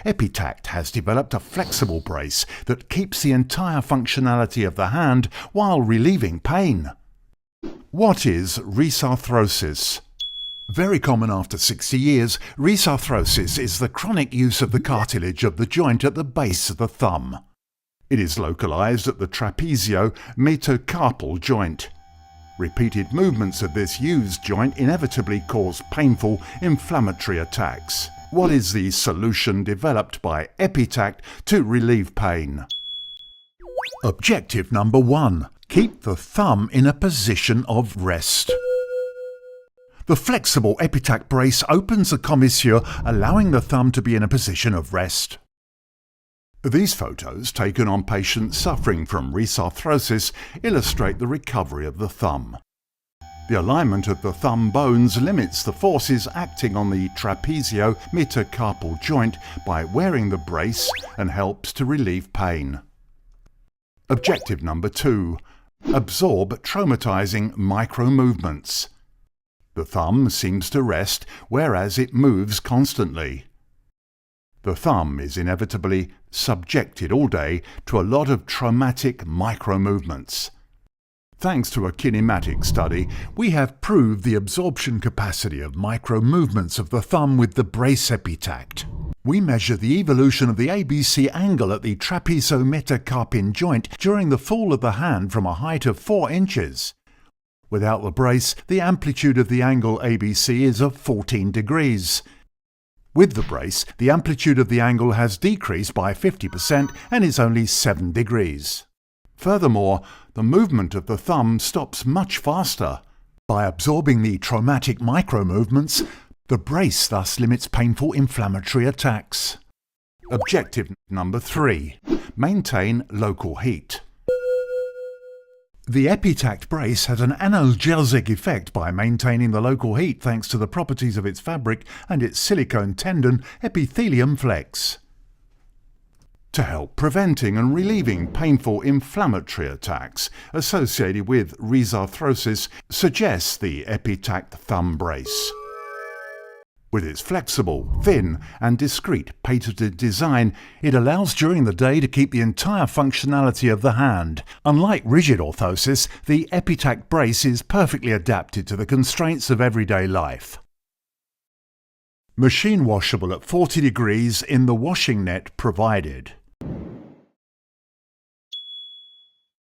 EPITACT has developed a flexible brace that keeps the entire functionality of the hand while relieving pain. What is rearthrosis? Very common after 60 years, rearthrosis is the chronic use of the cartilage of the joint at the base of the thumb. It is localized at the trapezio-metacarpal joint. Repeated movements of this used joint inevitably cause painful, inflammatory attacks. What is the solution developed by EPITACT to relieve pain? Objective number 1. Keep the thumb in a position of rest. The flexible EPITACT brace opens the commissure, allowing the thumb to be in a position of rest. These photos, taken on patients suffering from rearthrosis, illustrate the recovery of the thumb. The alignment of the thumb bones limits the forces acting on the trapezio-metacarpal joint by wearing the brace and helps to relieve pain. Objective number 2. Absorb traumatizing micro-movements. The thumb seems to rest, whereas it moves constantly. The thumb is inevitably subjected all day to a lot of traumatic micro-movements. Thanks to a kinematic study, we have proved the absorption capacity of micro-movements of the thumb with the brace EPITACT. We measure the evolution of the ABC angle at the trapezio-metacarpal joint during the fall of the hand from a height of 4 inches. Without the brace, the amplitude of the angle ABC is of 14 degrees. With the brace, the amplitude of the angle has decreased by 50% and is only 7 degrees. Furthermore, the movement of the thumb stops much faster. By absorbing the traumatic micro-movements, the brace thus limits painful inflammatory attacks. Objective number 3. Maintain local heat. The EPITACT brace has an analgesic effect by maintaining the local heat thanks to the properties of its fabric and its silicone tendon epithelium flex. To help preventing and relieving painful inflammatory attacks associated with rearthrosis, suggests the EPITACT thumb brace. With its flexible, thin and discreet patented design, it allows during the day to keep the entire functionality of the hand. Unlike rigid orthosis, the EPITACT brace is perfectly adapted to the constraints of everyday life. Machine washable at 40 degrees in the washing net provided.